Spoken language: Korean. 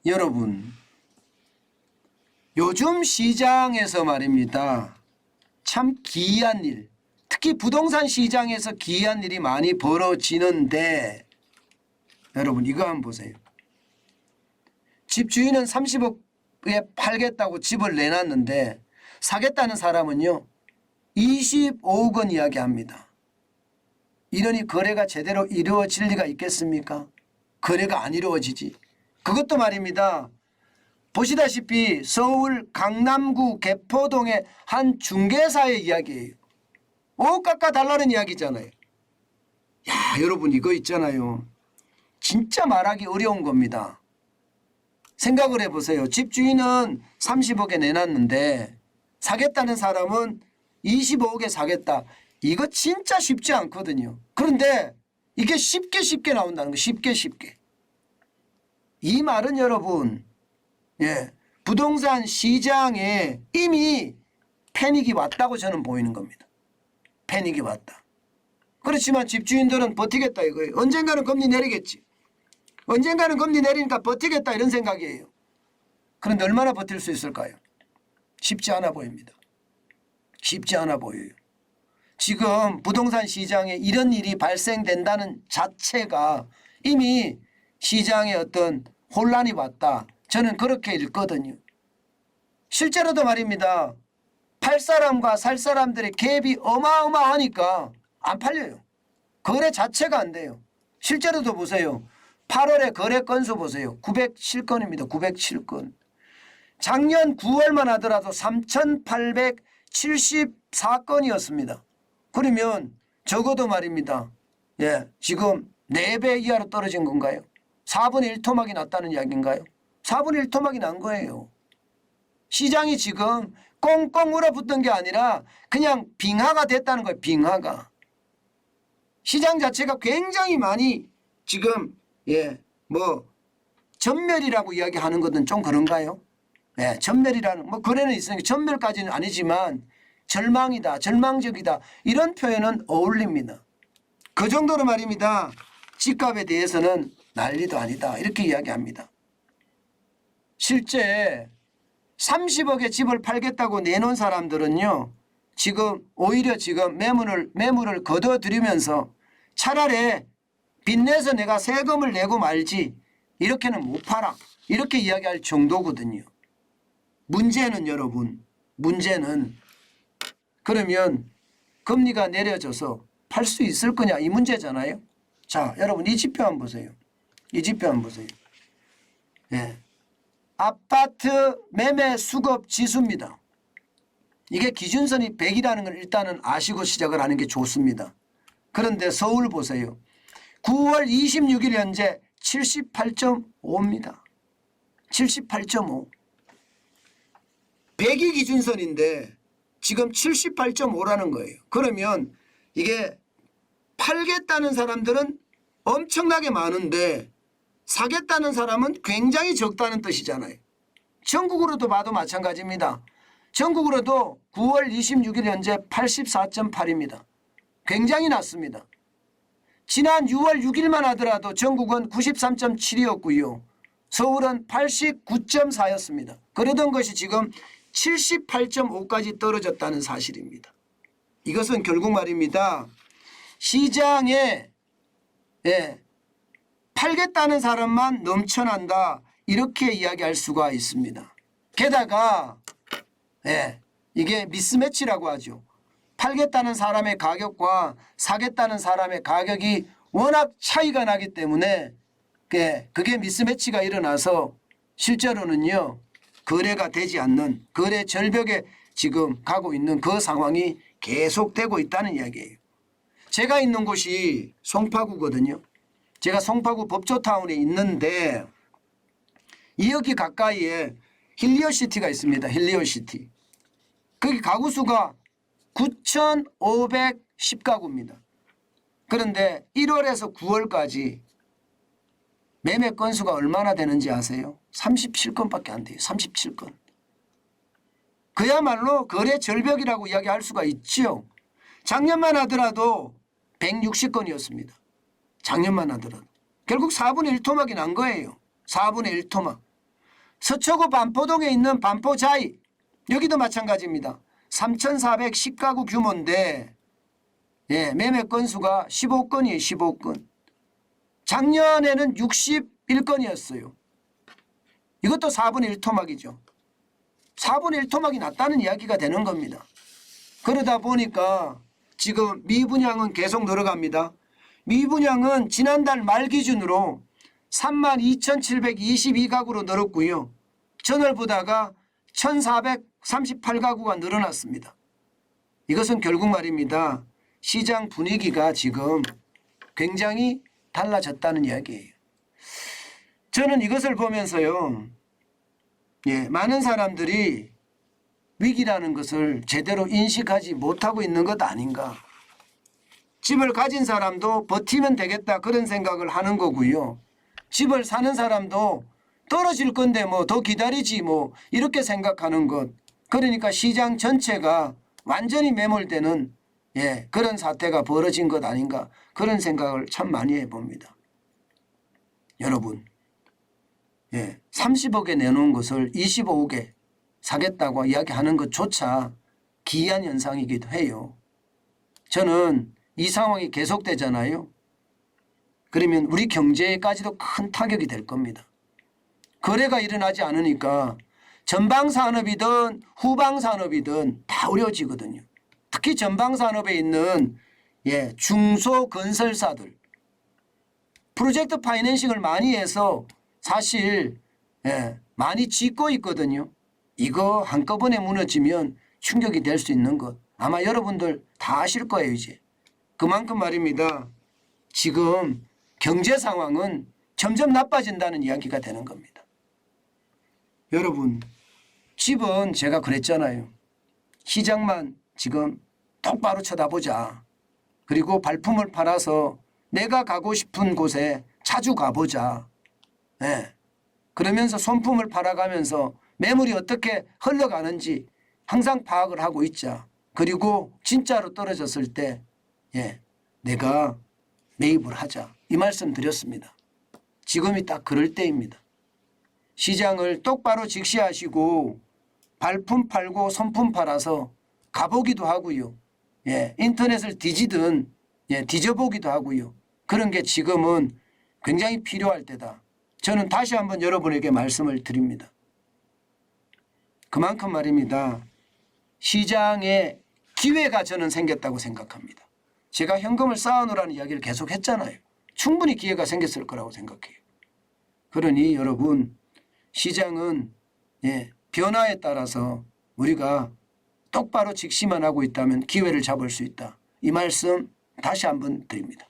여러분, 요즘 시장에서 말입니다. 참 기이한 일, 특히 부동산 시장에서 기이한 일이 많이 벌어지는데 여러분 이거 한번 보세요. 집주인은 30억에 팔겠다고 집을 내놨는데 사겠다는 사람은요 25억 원 이야기합니다. 이러니 거래가 제대로 이루어질 리가 있겠습니까? 거래가 안 이루어지지. 그것도 말입니다. 보시다시피 서울 강남구 개포동의 한 중개사의 이야기예요. 5억 깎아달라는 이야기잖아요. 야, 여러분 이거 있잖아요. 진짜 말하기 어려운 겁니다. 생각을 해보세요. 집주인은 30억에 내놨는데 사겠다는 사람은 25억에 사겠다. 이거 진짜 쉽지 않거든요. 그런데 이게 쉽게 나온다는 거. 쉽게. 이 말은 여러분 부동산 시장에 이미 패닉이 왔다고 저는 보이는 겁니다. 패닉이 왔다. 그렇지만 집주인들은 버티겠다 이거예요. 언젠가는 금리 내리겠지. 언젠가는 금리 내리니까 버티겠다 이런 생각이에요. 그런데 얼마나 버틸 수 있을까요? 쉽지 않아 보입니다. 쉽지 않아 보여요. 지금 부동산 시장에 이런 일이 발생된다는 자체가 이미 시장에 어떤 혼란이 왔다. 저는 그렇게 읽거든요. 실제로도 말입니다. 팔 사람과 살 사람들의 갭이 어마어마하니까 안 팔려요. 거래 자체가 안 돼요. 실제로도 보세요. 8월에 거래 건수 보세요. 907건입니다. 907건. 작년 9월만 하더라도 3,874건이었습니다. 그러면 적어도 말입니다. 지금 4배 이하로 떨어진 건가요? 4분의 1 토막이 났다는 이야기인가요? 4분의 1 토막이 난 거예요. 시장이 지금 꽁꽁 얼어붙은 게 아니라 그냥 빙하가 됐다는 거예요. 빙하가. 시장 자체가 굉장히 많이 지금 전멸이라고 이야기하는 것은 좀 그런가요? 전멸이라는 거래는 있으니까 전멸까지는 아니지만 절망이다, 절망적이다 이런 표현은 어울립니다. 그 정도로 말입니다. 집값에 대해서는 난리도 아니다 이렇게 이야기합니다. 실제 30억에 집을 팔겠다고 내놓은 사람들은요 지금 오히려 지금 매물을 거둬들이면서 차라리 빚내서 내가 세금을 내고 말지 이렇게는 못 팔아 이렇게 이야기할 정도거든요. 문제는 여러분 그러면 금리가 내려져서 팔 수 있을 거냐 이 문제잖아요. 자 여러분 이 지표 한번 보세요. 이 지표 한번 보세요. 아파트 매매 수급 지수입니다. 이게 기준선이 100이라는 걸 일단은 아시고 시작을 하는 게 좋습니다. 그런데 서울 보세요. 9월 26일 현재 78.5입니다. 78.5. 100이 기준선인데 지금 78.5라는 거예요. 그러면 이게 팔겠다는 사람들은 엄청나게 많은데 사겠다는 사람은 굉장히 적다는 뜻이잖아요. 전국으로도 봐도 마찬가지입니다. 전국으로도 9월 26일 현재 84.8입니다. 굉장히 낮습니다. 지난 6월 6일만 하더라도 전국은 93.7이었고요. 서울은 89.4였습니다. 그러던 것이 지금 78.5까지 떨어졌다는 사실입니다. 이것은 결국 말입니다. 시장에 팔겠다는 사람만 넘쳐난다 이렇게 이야기할 수가 있습니다. 게다가 이게 미스매치라고 하죠. 팔겠다는 사람의 가격과 사겠다는 사람의 가격이 워낙 차이가 나기 때문에 그게 미스매치가 일어나서 실제로는요 거래가 되지 않는 거래 절벽에 지금 가고 있는 그 상황이 계속되고 있다는 이야기예요. 제가 있는 곳이 송파구거든요. 제가 송파구 법조타운에 있는데 여기 가까이에 힐리어시티가 있습니다. 힐리어시티. 거기 가구 수가 9,510가구입니다. 그런데 1월에서 9월까지 매매 건수가 얼마나 되는지 아세요? 37건밖에 안 돼요. 37건. 그야말로 거래 절벽이라고 이야기할 수가 있죠. 작년만 하더라도 160건이었습니다. 작년만 하더라도. 결국 4분의 1 토막이 난 거예요. 4분의 1 토막. 서초구 반포동에 있는 반포자이 여기도 마찬가지입니다. 3,410가구 규모인데 예, 매매 건수가 15건이에요. 15건. 작년에는 61건이었어요. 이것도 4분의 1 토막이죠. 4분의 1 토막이 났다는 이야기가 되는 겁니다. 그러다 보니까 지금 미분양은 계속 늘어갑니다. 미분양은 지난달 말 기준으로 32,722가구로 늘었고요. 전월 보다가 1,438가구가 늘어났습니다. 이것은 결국 말입니다. 시장 분위기가 지금 굉장히 달라졌다는 이야기예요. 저는 이것을 보면서요. 예, 많은 사람들이 위기라는 것을 제대로 인식하지 못하고 있는 것 아닌가. 집을 가진 사람도 버티면 되겠다 그런 생각을 하는 거고요. 집을 사는 사람도 떨어질 건데 뭐 더 기다리지 뭐 이렇게 생각하는 것. 그러니까 시장 전체가 완전히 매몰되는 예, 그런 사태가 벌어진 것 아닌가 그런 생각을 참 많이 해봅니다. 여러분 예, 30억에 내놓은 것을 25억에 사겠다고 이야기하는 것조차 기이한 현상이기도 해요. 저는 이 상황이 계속되잖아요. 그러면 우리 경제에까지도 큰 타격이 될 겁니다. 거래가 일어나지 않으니까 전방산업이든 후방산업이든 다 어려워지거든요. 특히 전방산업에 있는 예, 중소건설사들 프로젝트 파이낸싱을 많이 해서 사실 예, 많이 짓고 있거든요. 이거 한꺼번에 무너지면 충격이 될 수 있는 것 아마 여러분들 다 아실 거예요. 이제 그만큼 말입니다. 지금 경제 상황은 점점 나빠진다는 이야기가 되는 겁니다. 여러분 집은 제가 그랬잖아요. 시장만 지금 똑바로 쳐다보자. 그리고 발품을 팔아서 내가 가고 싶은 곳에 자주 가보자. 네. 그러면서 손품을 팔아가면서 매물이 어떻게 흘러가는지 항상 파악을 하고 있자. 그리고 진짜로 떨어졌을 때 예, 내가 매입을 하자. 이 말씀 드렸습니다. 지금이 딱 그럴 때입니다. 시장을 똑바로 직시하시고 발품 팔고 손품 팔아서 가보기도 하고요. 예, 인터넷을 뒤지든 예, 뒤져보기도 하고요. 그런 게 지금은 굉장히 필요할 때다. 저는 다시 한번 여러분에게 말씀을 드립니다. 그만큼 말입니다. 시장에 기회가 저는 생겼다고 생각합니다. 제가 현금을 쌓아놓으라는 이야기를 계속 했잖아요. 충분히 기회가 생겼을 거라고 생각해요. 그러니 여러분 시장은 예, 변화에 따라서 우리가 똑바로 직시만 하고 있다면 기회를 잡을 수 있다. 이 말씀 다시 한번 드립니다.